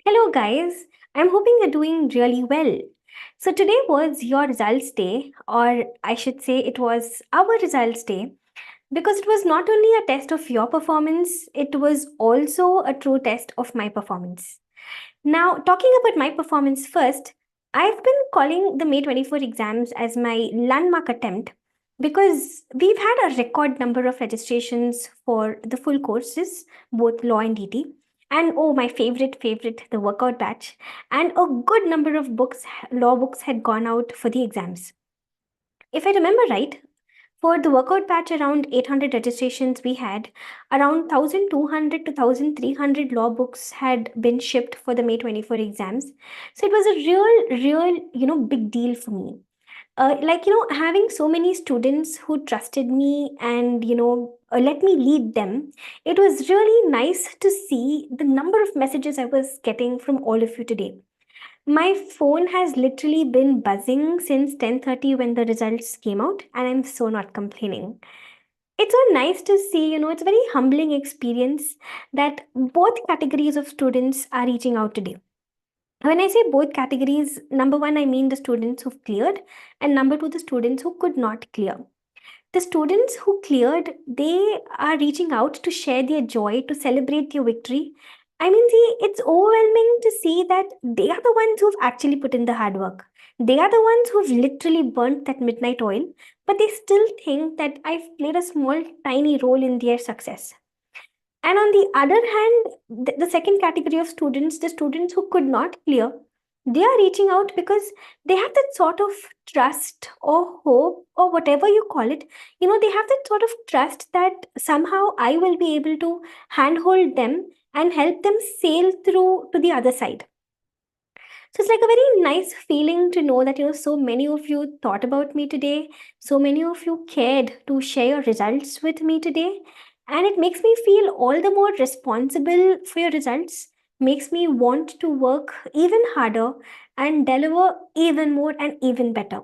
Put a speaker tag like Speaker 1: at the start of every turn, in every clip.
Speaker 1: Hello, guys. I'm hoping you're doing really well. So, today was your results day, or I should say, it was our results day, because it was not only a test of your performance, it was also a true test of my performance. Now, talking about my performance first, I've been calling the May 24 exams as my landmark attempt because we've had a record number of registrations for the full courses, both law and DT. And oh, my favorite, the workout batch. And a good number of books, law books had gone out for the exams. If I remember right, for the workout batch, around 800 registrations we had, around 1200 to 1300 law books had been shipped for the May 24 exams. So it was a real, big deal for me. Having so many students who trusted me and, let me lead them, it was really nice to see the number of messages I was getting from all of you today. My phone has literally been buzzing since 10:30 when the results came out, and I'm so not complaining. It's so nice to see, it's a very humbling experience that both categories of students are reaching out today. When I say both categories, number one, I mean the students who've cleared, and number two, the students who could not clear. The students who cleared, they are reaching out to share their joy, to celebrate their victory. I mean, see, it's overwhelming to see that they are the ones who've actually put in the hard work. They are the ones who've literally burnt that midnight oil, but they still think that I've played a small, tiny role in their success. And on the other hand, the second category of students, the students who could not clear, they are reaching out because they have that sort of trust or hope or whatever you call it. They have that sort of trust that somehow I will be able to handhold them and help them sail through to the other side. So it's like a very nice feeling to know that so many of you thought about me today, so many of you cared to share your results with me today, and it makes me feel all the more responsible for your results, makes me want to work even harder and deliver even more and even better.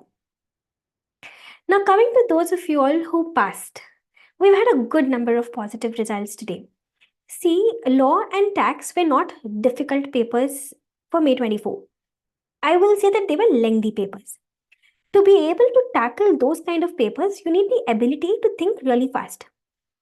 Speaker 1: Now, coming to those of you all who passed, we've had a good number of positive results today. See, law and tax were not difficult papers for May 24. I will say that they were lengthy papers. To be able to tackle those kind of papers, you need the ability to think really fast.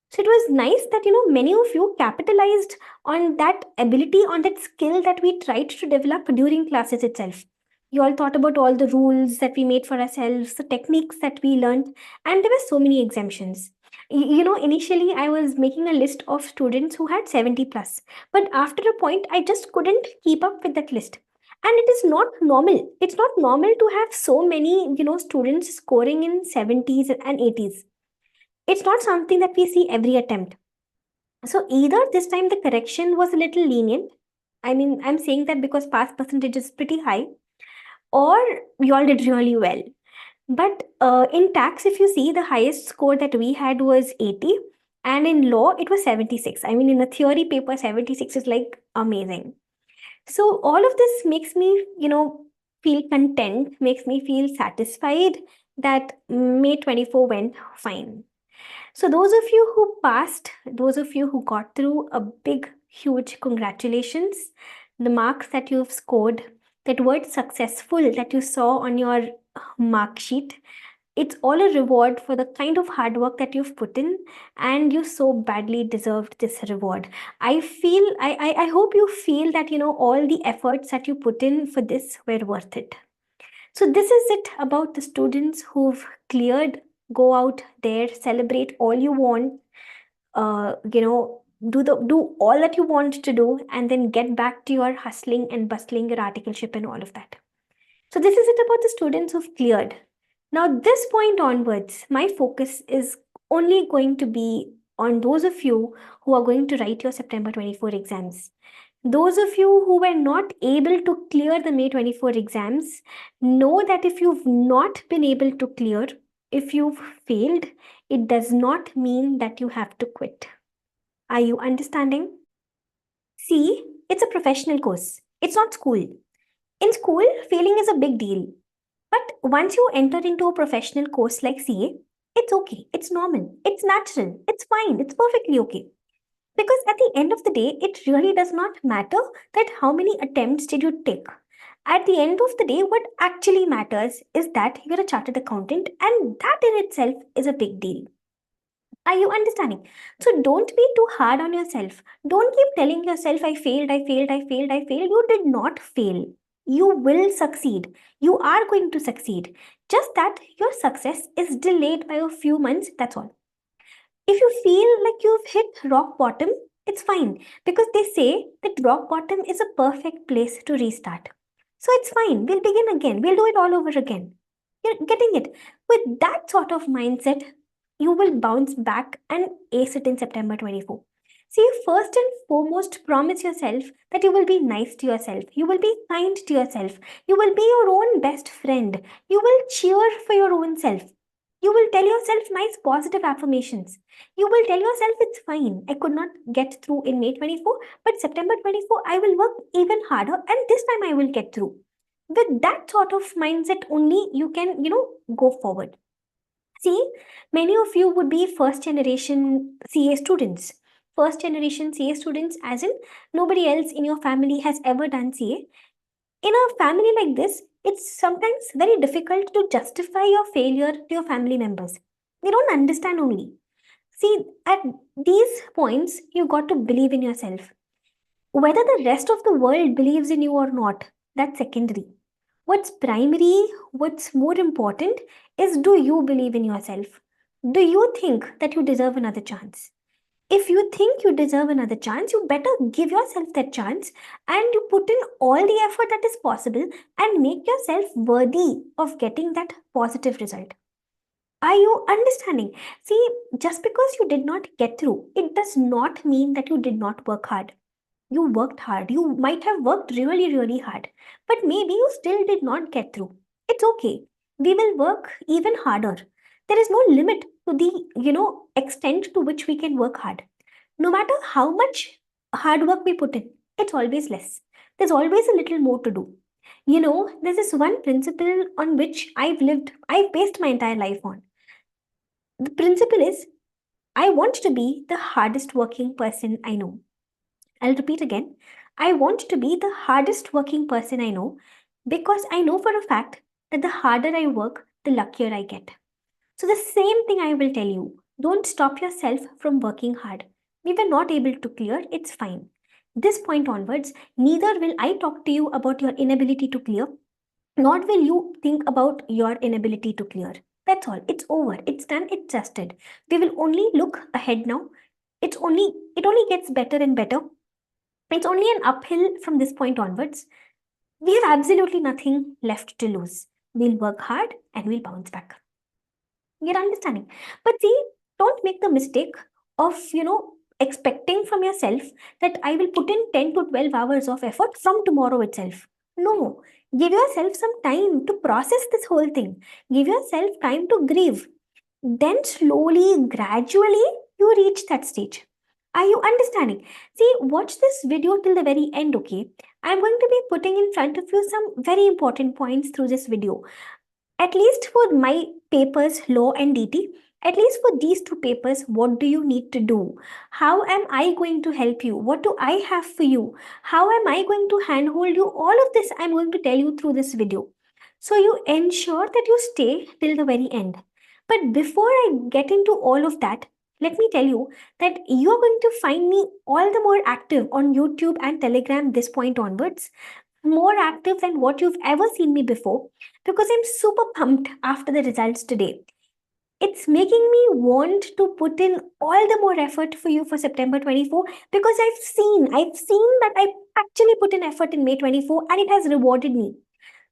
Speaker 1: So it was nice that many of you capitalized on that ability, on that skill that we tried to develop during classes itself. You all thought about all the rules that we made for ourselves, the techniques that we learned, and there were so many exemptions. Initially I was making a list of students who had 70 plus, but after a point, I just couldn't keep up with that list. And it is not normal. It's not normal to have so many, students scoring in 70s and 80s. It's not something that we see every attempt. So either this time the correction was a little lenient. I mean, I'm saying that because pass percentage is pretty high, or we all did really well. But in tax, if you see, the highest score that we had was 80, and in law, it was 76. I mean, in a theory paper, 76 is like amazing. So all of this makes me, feel content, makes me feel satisfied that May 24 went fine. So those of you who passed, those of you who got through, a big, huge congratulations. The marks that you've scored, that word successful that you saw on your mark sheet, it's all a reward for the kind of hard work that you've put in, and you so badly deserved this reward. I hope you feel that all the efforts that you put in for this were worth it. So this is it about the students who've cleared. Go out there, celebrate all you want, do all that you want to do, and then get back to your hustling and bustling, your articleship and all of that. So this is it about the students who've cleared. Now, this point onwards, my focus is only going to be on those of you who are going to write your September 24 exams. Those of you who were not able to clear the May 24 exams, know that if you've not been able to clear, if you've failed, it does not mean that you have to quit. Are you understanding? See, it's a professional course. It's not school. In school, failing is a big deal. But once you enter into a professional course like CA, it's okay. It's normal. It's natural. It's fine. It's perfectly okay. Because at the end of the day, it really does not matter that how many attempts did you take. At the end of the day, what actually matters is that you're a chartered accountant, and that in itself is a big deal. Are you understanding? So don't be too hard on yourself. Don't keep telling yourself, I failed, I failed, I failed, I failed. You did not fail. You will succeed. You are going to succeed. Just that your success is delayed by a few months. That's all. If you feel like you've hit rock bottom, it's fine because they say that rock bottom is a perfect place to restart. So it's fine. We'll begin again. We'll do it all over again. You're getting it. With that sort of mindset, you will bounce back and ace it in September 24. See, first and foremost, promise yourself that you will be nice to yourself. You will be kind to yourself. You will be your own best friend. You will cheer for your own self. You will tell yourself nice positive affirmations. You will tell yourself it's fine. I could not get through in May 24, but September 24, I will work even harder and this time I will get through. With that sort of mindset only, you can, go forward. See, many of you would be first generation CA students. First generation CA students, as in nobody else in your family has ever done CA. In a family like this, it's sometimes very difficult to justify your failure to your family members. They don't understand only. See, at these points, you got to believe in yourself. Whether the rest of the world believes in you or not, that's secondary. What's primary, what's more important is, do you believe in yourself? Do you think that you deserve another chance? If you think you deserve another chance, you better give yourself that chance and you put in all the effort that is possible and make yourself worthy of getting that positive result. Are you understanding? See, just because you did not get through, it does not mean that you did not work hard. You worked hard. You might have worked really, really hard, but maybe you still did not get through. It's okay. We will work even harder. There is no limit to the, extent to which we can work hard. No matter how much hard work we put in, it's always less. There's always a little more to do. There's this one principle on which I've based my entire life on. The principle is, I want to be the hardest working person I know. I'll repeat again. I want to be the hardest working person I know because I know for a fact that the harder I work, the luckier I get. So, the same thing I will tell you. Don't stop yourself from working hard. We were not able to clear, it's fine. This point onwards, neither will I talk to you about your inability to clear, nor will you think about your inability to clear. That's all. It's over. It's done. It's dusted. We will only look ahead now. It only gets better and better. It's only an uphill from this point onwards. We have absolutely nothing left to lose. We'll work hard and we'll bounce back. You're understanding. But see, don't make the mistake of, expecting from yourself that I will put in 10 to 12 hours of effort from tomorrow itself. No, give yourself some time to process this whole thing. Give yourself time to grieve. Then slowly, gradually, you reach that stage. Are you understanding? See, watch this video till the very end, okay? I'm going to be putting in front of you some very important points through this video. At least for my papers, law and DT, at least for these two papers, what do you need to do? How am I going to help you? What do I have for you? How am I going to handhold you? All of this I'm going to tell you through this video. So you ensure that you stay till the very end. But before I get into all of that, let me tell you that you're going to find me all the more active on YouTube and Telegram this point onwards, more active than what you've ever seen me before, because I'm super pumped after the results today. It's making me want to put in all the more effort for you for September 24 because I've seen that I actually put in effort in May 24 and it has rewarded me.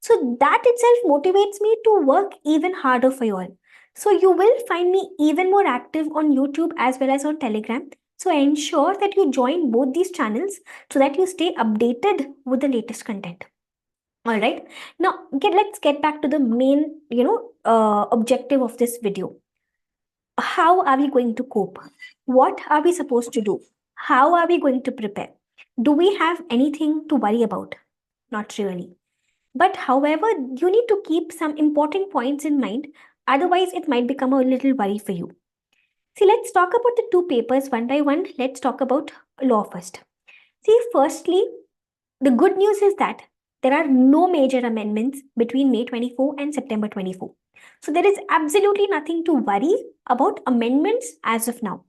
Speaker 1: So that itself motivates me to work even harder for you all. So you will find me even more active on YouTube as well as on Telegram. So ensure that you join both these channels so that you stay updated with the latest content. All right. Now, let's get back to the main, objective of this video. How are we going to cope? What are we supposed to do? How are we going to prepare? Do we have anything to worry about? Not really. But however, you need to keep some important points in mind. Otherwise, it might become a little worry for you. See, let's talk about the two papers one by one. Let's talk about law first. See, firstly, the good news is that there are no major amendments between May 24 and September 24. So there is absolutely nothing to worry about amendments as of now.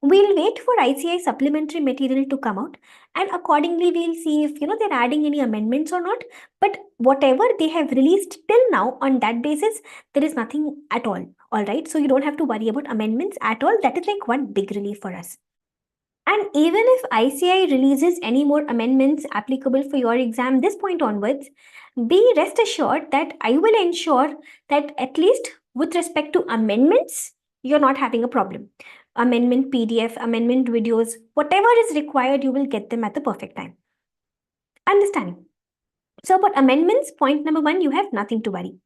Speaker 1: We'll wait for ICI supplementary material to come out, and accordingly we'll see if they're adding any amendments or not. But whatever they have released till now, on that basis, there is nothing at all. All right, so you don't have to worry about amendments at all. That is like one big relief for us. And even if ICI releases any more amendments applicable for your exam this point onwards, be rest assured that I will ensure that at least with respect to amendments, you're not having a problem. Amendment PDF, amendment videos, whatever is required, you will get them at the perfect time. Understanding. So about amendments, point number one, you have nothing to worry.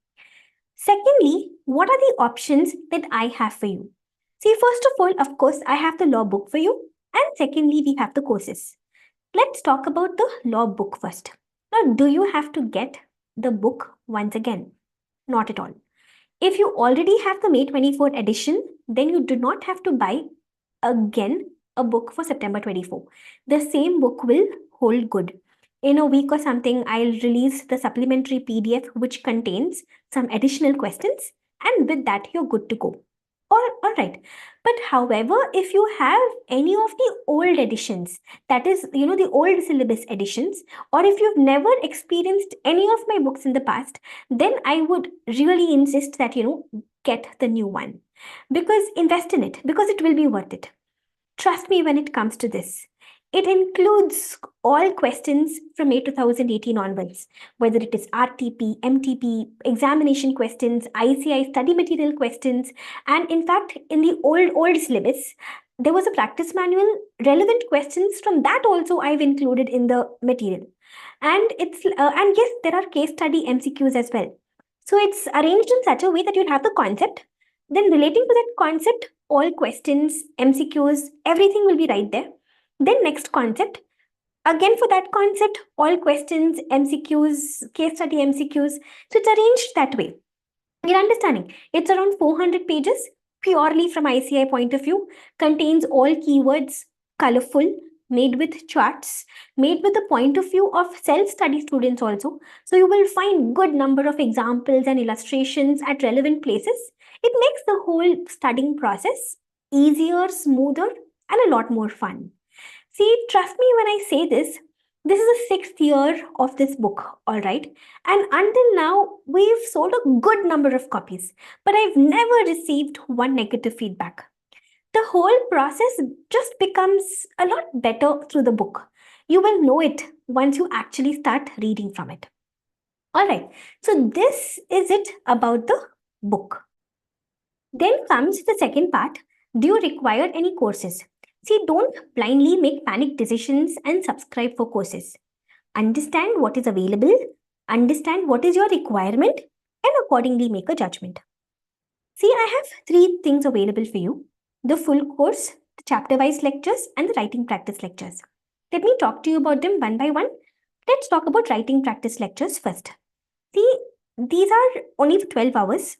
Speaker 1: Secondly, what are the options that I have for you? See, first of all, of course, I have the law book for you. And secondly, we have the courses. Let's talk about the law book first. Now, do you have to get the book once again? Not at all. If you already have the May 24 edition, then you do not have to buy again a book for September 24. The same book will hold good. In a week or something, I'll release the supplementary PDF which contains some additional questions, and with that, you're good to go. All right. But however, if you have any of the old editions, that is, the old syllabus editions, or if you've never experienced any of my books in the past, then I would really insist that, get the new one. Because invest in it, because it will be worth it. Trust me when it comes to this. It includes all questions from May 2018 onwards, whether it is RTP, MTP, examination questions, ICI study material questions, and in fact, in the old syllabus, there was a practice manual, relevant questions from that also I've included in the material. And and yes, there are case study MCQs as well. So it's arranged in such a way that you'll have the concept, then relating to that concept, all questions, MCQs, everything will be right there. Then next concept, again for that concept, all questions, MCQs, case study MCQs. So it's arranged that way. You're understanding? It's around 400 pages, purely from ICI point of view, contains all keywords, colorful, made with charts, made with the point of view of self-study students also. So you will find good number of examples and illustrations at relevant places. It makes the whole studying process easier, smoother, and a lot more fun. See, trust me when I say this, this is the 6th year of this book, all right? And until now, we've sold a good number of copies, but I've never received one negative feedback. The whole process just becomes a lot better through the book. You will know it once you actually start reading from it. All right, so this is it about the book. Then comes the second part. Do you require any courses? See, don't blindly make panic decisions and subscribe for courses. Understand what is available, understand what is your requirement, and accordingly make a judgment. See, I have 3 things available for you: the full course, the chapter-wise lectures, and the writing practice lectures. Let me talk to you about them one by one. Let's talk about writing practice lectures first. See, these are only for 12 hours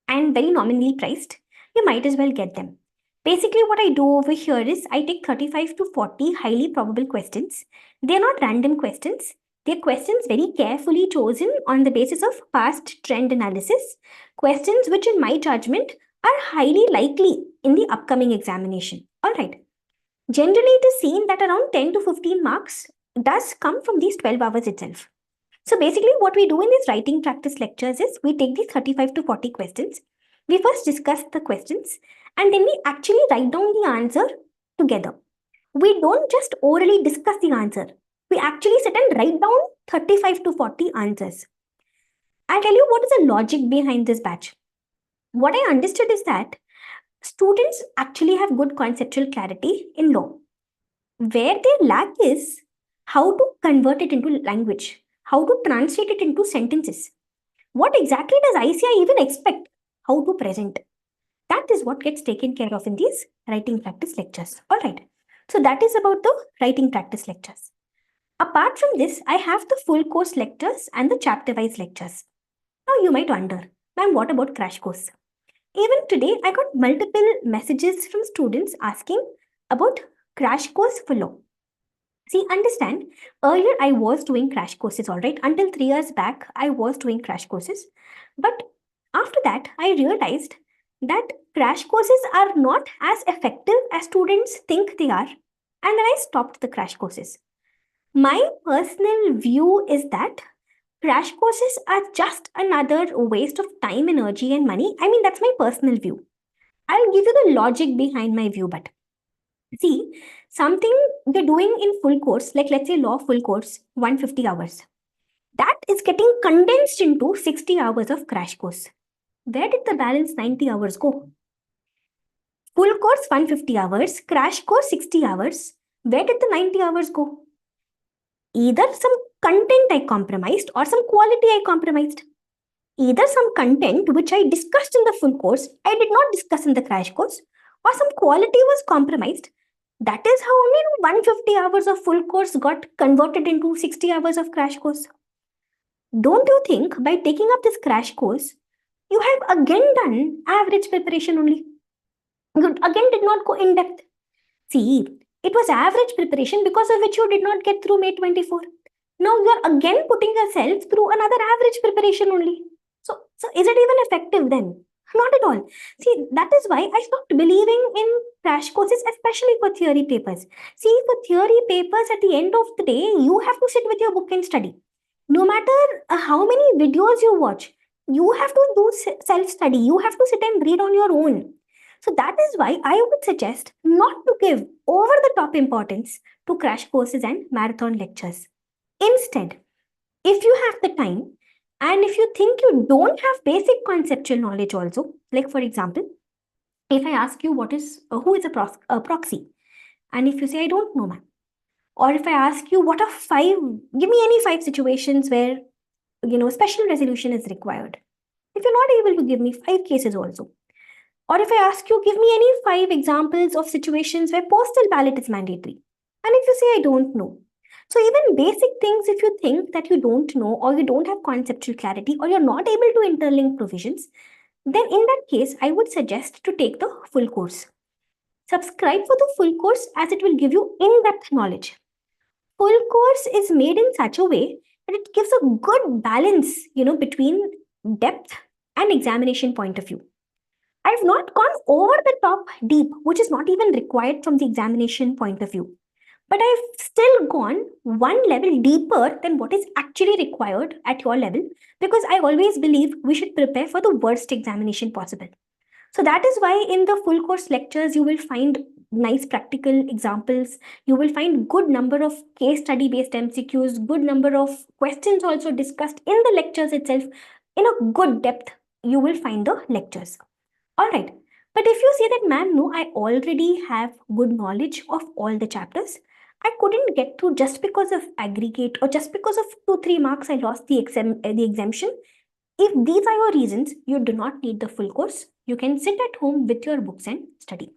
Speaker 1: and very nominally priced. You might as well get them. Basically, what I do over here is I take 35 to 40 highly probable questions. They're not random questions. They're questions very carefully chosen on the basis of past trend analysis. Questions which, in my judgment, are highly likely in the upcoming examination. All right. Generally, it is seen that around 10 to 15 marks does come from these 12 hours itself. So basically, what we do in these writing practice lectures is we take these 35 to 40 questions. We first discuss the questions and then we actually write down the answer together. We don't just orally discuss the answer. We actually sit and write down 35 to 40 answers. I'll tell you what is the logic behind this batch. What I understood is that students actually have good conceptual clarity in law. Where they lack is how to convert it into language, how to translate it into sentences. What exactly does ICI even expect? How to present? That is what gets taken care of in these writing practice lectures. All right. So that is about the writing practice lectures. Apart from this, I have the full course lectures and the chapter-wise lectures. Now you might wonder, ma'am, what about crash course? Even today, I got multiple messages from students asking about crash course for law. See, understand, earlier I was doing crash courses, all right. Until 3 years back, I was doing crash courses. But after that, I realized that crash courses are not as effective as students think they are. And then I stopped the crash courses. My personal view is that crash courses are just another waste of time, energy, and money. I mean, that's my personal view. I'll give you the logic behind my view, but see, something they're doing in full course, like let's say law full course, 150 hours, that is getting condensed into 60 hours of crash course. Where did the balance 90 hours go? Full course 150 hours, crash course 60 hours. Where did the 90 hours go? Either some content I compromised or some quality I compromised. Either some content which I discussed in the full course, I did not discuss in the crash course, or some quality was compromised. That is how only 150 hours of full course got converted into 60 hours of crash course. Don't you think by taking up this crash course, you have again done average preparation only? You again did not go in depth. See, it was average preparation because of which you did not get through May 24. Now you are again putting yourself through another average preparation only. So is it even effective then? Not at all. See, that is why I stopped believing in crash courses, especially for theory papers. See, for theory papers, at the end of the day, you have to sit with your book and study. No matter how many videos you watch, you have to do self-study. You have to sit and read on your own. So that is why I would suggest not to give over-the-top importance to crash courses and marathon lectures. Instead, if you have the time, and if you think you don't have basic conceptual knowledge also, like for example, if I ask you who is a proxy, and if you say, I don't know, ma'am, or if I ask you what are give me any 5 situations where, special resolution is required. If you're not able to give me 5 cases also, or if I ask you, give me any 5 examples of situations where postal ballot is mandatory, and if you say, I don't know. So even basic things, if you think that you don't know, or you don't have conceptual clarity, or you're not able to interlink provisions, then in that case, I would suggest to take the full course. Subscribe for the full course as it will give you in-depth knowledge. Full course is made in such a way that it gives a good balance, between depth and examination point of view. I've not gone over the top deep, which is not even required from the examination point of view. But I've still gone one level deeper than what is actually required at your level, because I always believe we should prepare for the worst examination possible. So that is why in the full course lectures, you will find nice practical examples. You will find good number of case study based MCQs, good number of questions also discussed in the lectures itself. In a good depth, you will find the lectures. All right. But if you say that, ma'am, no, I already have good knowledge of all the chapters, I couldn't get through just because of aggregate, or just because of 2-3 marks I lost the exemption. If these are your reasons, you do not need the full course. You can sit at home with your books and study.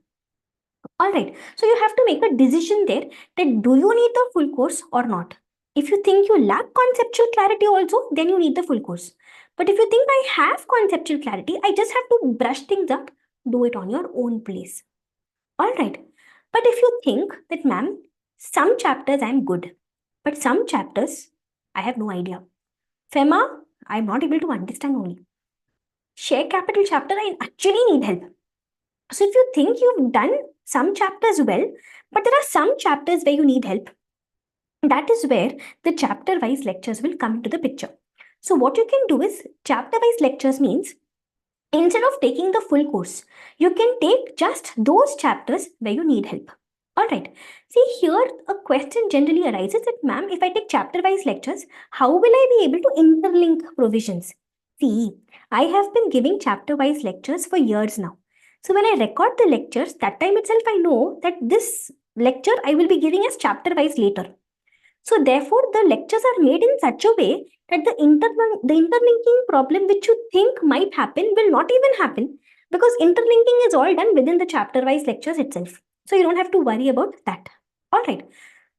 Speaker 1: All right. So you have to make a decision there that do you need the full course or not. If you think you lack conceptual clarity also, then you need the full course. But if you think I have conceptual clarity, I just have to brush things up, do it on your own place. All right. But if you think that, ma'am, some chapters I'm good, but some chapters I have no idea. FEMA, I'm not able to understand only. Share capital chapter, I actually need help. So if you think you've done some chapters well, but there are some chapters where you need help, that is where the chapter-wise lectures will come into the picture. So what you can do is, chapter-wise lectures means, instead of taking the full course, you can take just those chapters where you need help. All right. See, here a question generally arises that, ma'am, if I take chapter-wise lectures, how will I be able to interlink provisions? See, I have been giving chapter-wise lectures for years now. So when I record the lectures, that time itself I know that this lecture I will be giving as chapter-wise later. So therefore, the lectures are made in such a way that the interlinking problem which you think might happen will not even happen, because interlinking is all done within the chapter-wise lectures itself. So you don't have to worry about that. All right.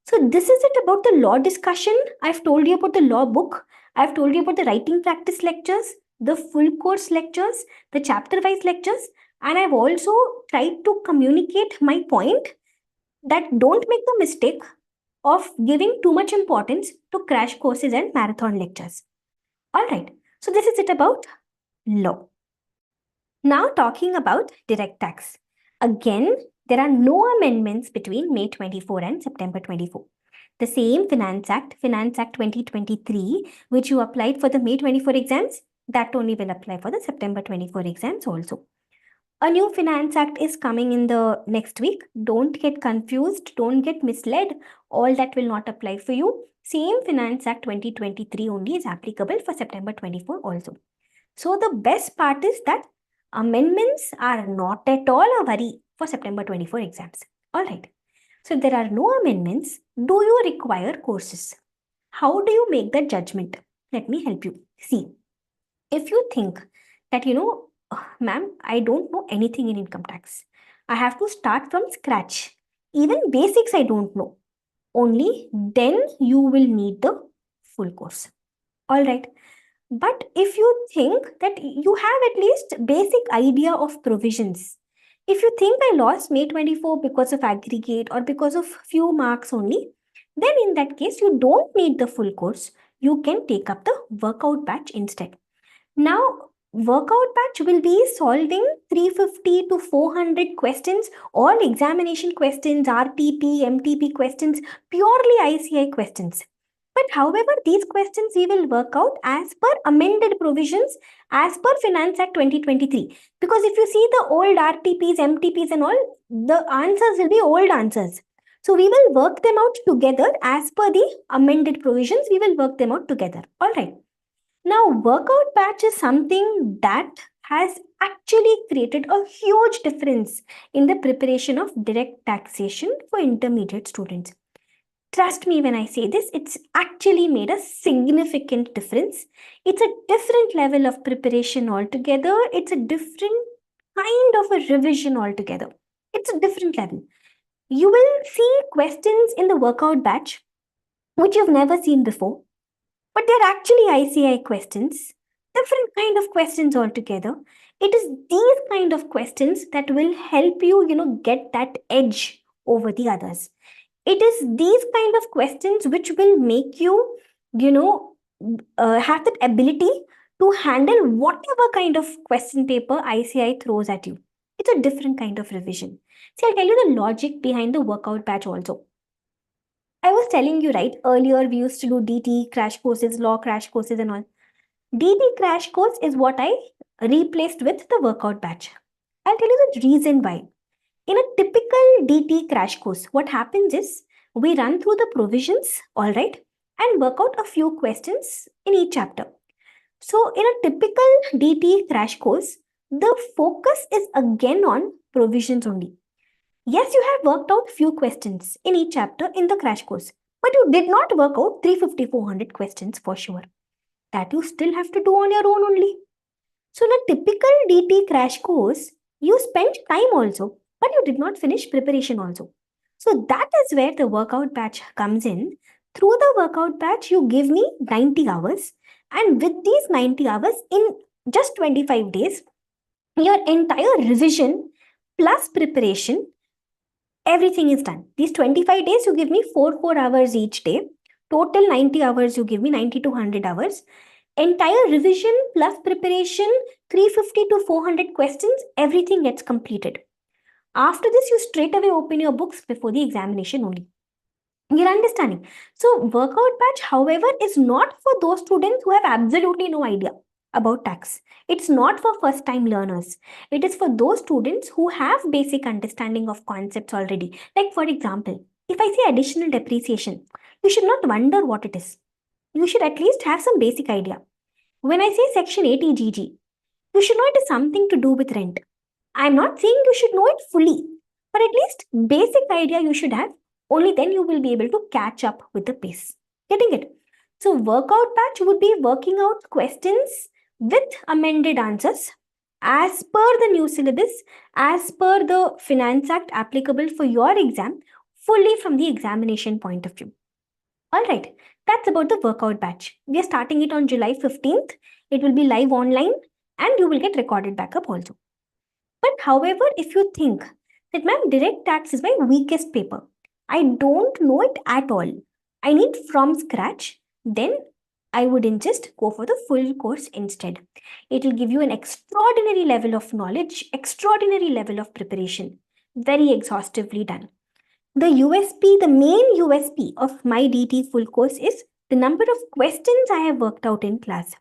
Speaker 1: So this is it about the law discussion. I've told you about the law book. I've told you about the writing practice lectures. the full course lectures, the chapter wise lectures, and I've also tried to communicate my point that don't make the mistake of giving too much importance to crash courses and marathon lectures. All right, so this is it about law. Now talking about direct tax. Again, there are no amendments between May 24 and September 24. The same Finance Act 2023, which you applied for the May 24 exams, that only will apply for the September 24 exams also. A new Finance Act is coming in the next week. Don't get confused, don't get misled. All that will not apply for you. Same Finance Act 2023 only is applicable for September 24 also. So the best part is that amendments are not at all a worry for September 24 exams. All right. So if there are no amendments, do you require courses? How do you make that judgment? Let me help you. See, if you think that, ma'am, I don't know anything in income tax. I have to start from scratch. Even basics I don't know. Only then you will need the full course. All right. But if you think that you have at least basic idea of provisions, if you think I lost May 24 because of aggregate or because of few marks only, then in that case, you don't need the full course. You can take up the workout batch instead. Now, workout batch will be solving 350 to 400 questions, all examination questions, RTP, MTP questions, purely ICI questions. But however, these questions we will work out as per amended provisions as per Finance Act 2023. Because if you see the old RTPs, MTPs and all, the answers will be old answers. So we will work them out together as per the amended provisions. We will work them out together. All right. Now, workout batch is something that has actually created a huge difference in the preparation of direct taxation for intermediate students. Trust me when I say this, it's actually made a significant difference. It's a different level of preparation altogether. It's a different kind of a revision altogether. It's a different level. You will see questions in the workout batch which you've never seen before, but they're actually ICI questions, different kind of questions altogether. It is these kind of questions that will help you, get that edge over the others. It is these kind of questions which will make you, have that ability to handle whatever kind of question paper ICI throws at you. It's a different kind of revision. See, I'll tell you the logic behind the workout batch also. I was telling you, right, earlier we used to do DT crash courses, law crash courses and all. DT crash course is what I replaced with the workout batch. I'll tell you the reason why. In a typical DT crash course, what happens is we run through the provisions, all right, and work out a few questions in each chapter. So in a typical DT crash course, the focus is again on provisions only. Yes, you have worked out few questions in each chapter in the crash course, but you did not work out 350, 400 questions for sure. That you still have to do on your own only. So in a typical DT crash course, you spent time also, but you did not finish preparation also. So that is where the workout batch comes in. Through the workout batch, you give me 90 hours. And with these 90 hours, in just 25 days, your entire revision plus preparation, everything is done. These 25 days, you give me 4 hours each day. Total 90 hours, you give me 90 to 100 hours. Entire revision plus preparation, 350 to 400 questions, everything gets completed. After this, you straight away open your books before the examination only. You're understanding? So, workout batch, however, is not for those students who have absolutely no idea about tax. It's not for first-time learners. It is for those students who have basic understanding of concepts already. Like, for example, if I say additional depreciation, you should not wonder what it is. You should at least have some basic idea. When I say Section 80GG, you should know it is something to do with rent. I'm not saying you should know it fully, but at least basic idea you should have. Only then you will be able to catch up with the pace. Getting it? So workout batch would be working out questions with amended answers as per the new syllabus, as per the Finance Act applicable for your exam, fully from the examination point of view. All right, that's about the workout batch. We are starting it on July 15th. It will be live online and you will get recorded backup also. But however, if you think that ma'am, direct tax is my weakest paper, I don't know it at all, I need from scratch, then I wouldn't just go for the full course instead. It will give you an extraordinary level of knowledge, extraordinary level of preparation, very exhaustively done. The USP, the main USP of my DT full course is the number of questions I have worked out in class.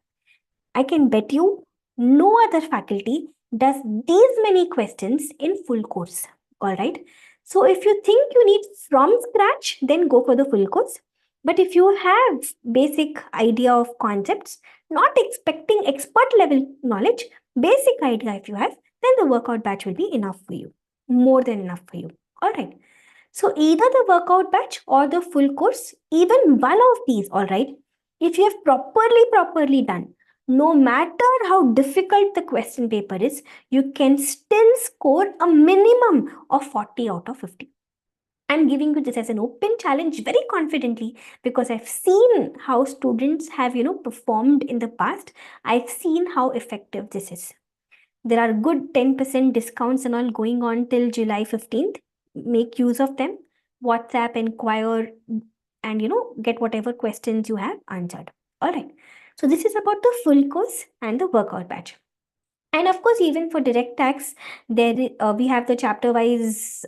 Speaker 1: I can bet you no other faculty does these many questions in full course. All right. So if you think you need from scratch, then go for the full course. But if you have basic idea of concepts, not expecting expert level knowledge, basic idea if you have, then the workout batch will be enough for you. More than enough for you. All right. So either the workout batch or the full course, even one of these, all right, if you have properly done, no matter how difficult the question paper is, you can still score a minimum of 40 out of 50. I'm giving you this as an open challenge very confidently because I've seen how students have, performed in the past. I've seen how effective this is. There are good 10% discounts and all going on till July 15th. Make use of them. WhatsApp, inquire, and get whatever questions you have answered. All right. So this is about the full course and the workout batch. And of course, even for direct tax, we have the chapter-wise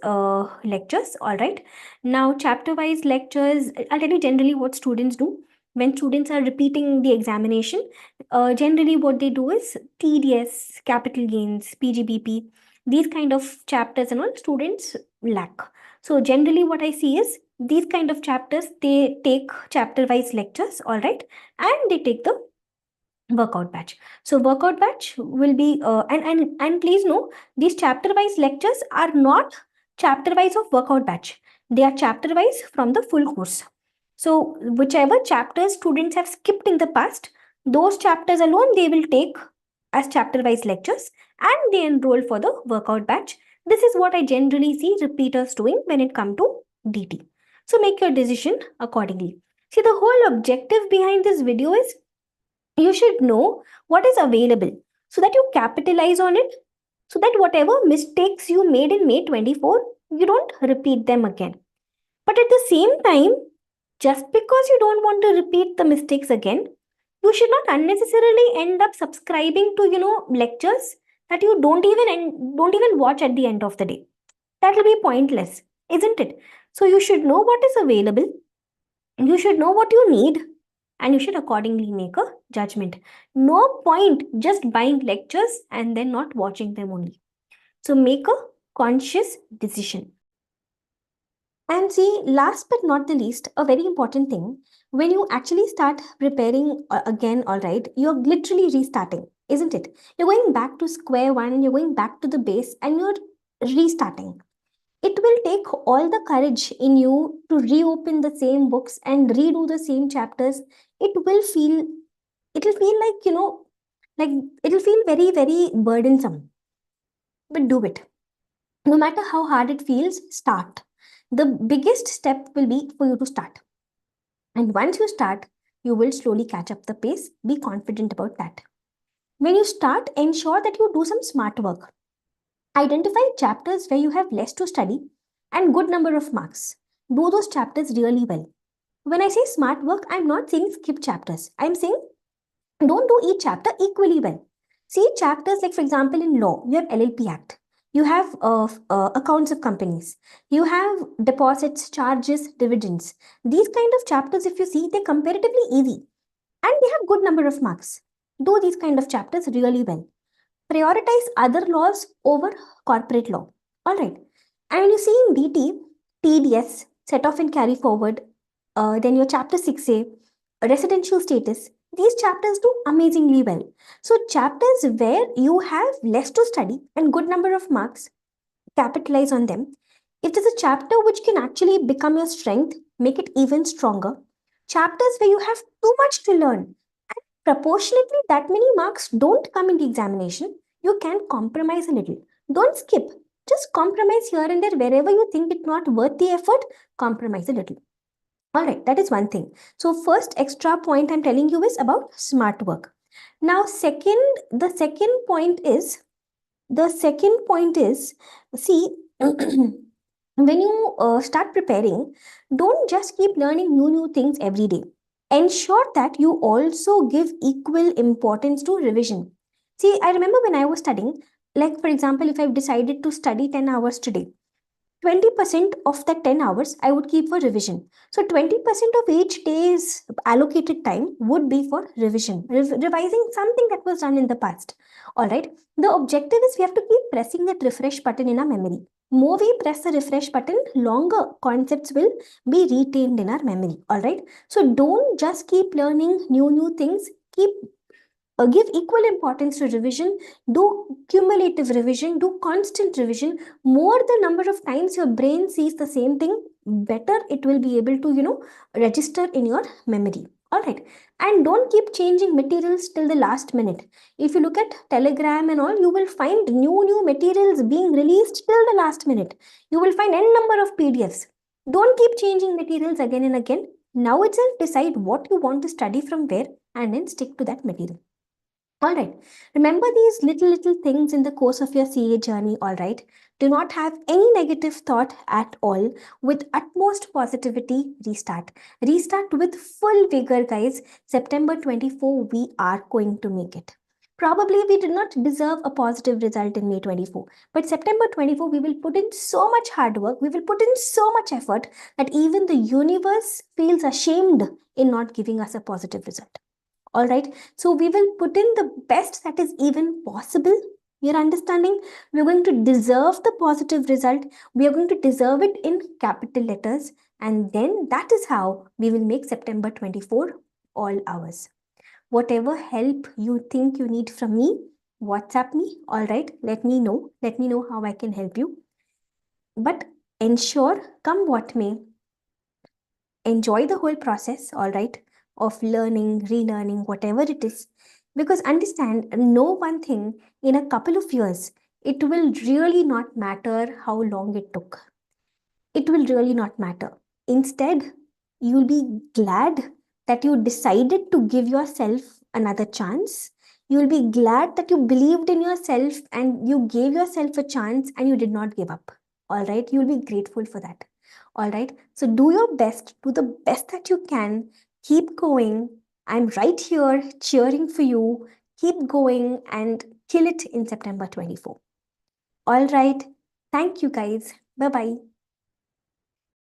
Speaker 1: lectures. All right. Now, chapter-wise lectures, I'll tell you generally what students do. When students are repeating the examination, generally what they do is TDS, capital gains, PGBP, these kind of chapters and all students lack. So generally what I see is these kind of chapters, they take chapter-wise lectures, all right, and they take the workout batch. So workout batch will be and please know these chapter wise lectures are not chapter wise of workout batch. They are chapter wise from the full course. So whichever chapters students have skipped in the past, those chapters alone they will take as chapter wise lectures and they enroll for the workout batch. This is what I generally see repeaters doing when it comes to DT. So make your decision accordingly. See, the whole objective behind this video is you should know what is available so that you capitalize on it, so that whatever mistakes you made in May 24, you don't repeat them again. But at the same time, just because you don't want to repeat the mistakes again, you should not unnecessarily end up subscribing to lectures that you don't even watch at the end of the day. That will be pointless, isn't it? So you should know what is available, you should know what you need, and you should accordingly make a judgment. No point just buying lectures and then not watching them only. So make a conscious decision. And see, last but not the least, a very important thing, when you actually start preparing again, all right, you're literally restarting, isn't it? You're going back to square one, you're going back to the base, and you're restarting. It will take all the courage in you to reopen the same books and redo the same chapters. It will feel like it'll feel very, very burdensome. But do it. No matter how hard it feels, start. The biggest step will be for you to start. And once you start, you will slowly catch up the pace. Be confident about that. When you start, ensure that you do some smart work. Identify chapters where you have less to study and good number of marks. Do those chapters really well. When I say smart work, I'm not saying skip chapters. I'm saying don't do each chapter equally well. See chapters like, for example, in law, you have LLP Act. You have accounts of companies. You have deposits, charges, dividends. These kind of chapters, if you see, they're comparatively easy. And they have good number of marks. Do these kind of chapters really well. Prioritize other laws over corporate law. All right. And when you see in DT, TDS, set off and carry forward, then your chapter 6A, residential status, these chapters do amazingly well. So chapters where you have less to study and good number of marks, capitalize on them. It is a chapter which can actually become your strength, make it even stronger. Chapters where you have too much to learn and proportionately that many marks don't come in the examination, you can compromise a little. Don't skip. Just compromise here and there wherever you think it's not worth the effort, compromise a little. All right, that is one thing. So first extra point I'm telling you is about smart work. Now, the second point is, see, when you start preparing, don't just keep learning new things every day. Ensure that you also give equal importance to revision. See, I remember when I was studying, like for example, if I've decided to study 10 hours today, 20% of that 10 hours I would keep for revision. So 20% of each day's allocated time would be for revision, revising something that was done in the past. All right. The objective is we have to keep pressing that refresh button in our memory. More we press the refresh button, longer concepts will be retained in our memory. All right. So don't just keep learning new things. Keep give equal importance to revision, do cumulative revision, do constant revision. More the number of times your brain sees the same thing, better it will be able to register in your memory. All right. And don't keep changing materials till the last minute. If you look at Telegram and all, you will find new materials being released till the last minute. You will find n number of PDFs. Don't keep changing materials again and again. Now itself decide what you want to study from where, and then stick to that material. All right. Remember these little things in the course of your CA journey. All right. Do not have any negative thought at all. With utmost positivity, restart. Restart with full vigor, guys. September 24, we are going to make it. Probably we did not deserve a positive result in May 24. But September 24, we will put in so much hard work. We will put in so much effort that even the universe feels ashamed in not giving us a positive result. All right. So we will put in the best that is even possible. You're understanding? We're going to deserve the positive result. We are going to deserve it in capital letters. And then that is how we will make September 24 all ours. Whatever help you think you need from me, WhatsApp me. All right. Let me know. Let me know how I can help you. But ensure, come what may, enjoy the whole process, all right, of learning, relearning, whatever it is. Because understand, know one thing, in a couple of years, it will really not matter how long it took. It will really not matter. Instead, you'll be glad that you decided to give yourself another chance. You'll be glad that you believed in yourself and you gave yourself a chance and you did not give up. All right. You'll be grateful for that. All right. So do your best, do the best that you can. Keep going. I'm right here cheering for you. Keep going and kill it in September 24. All right. Thank you, guys. Bye bye.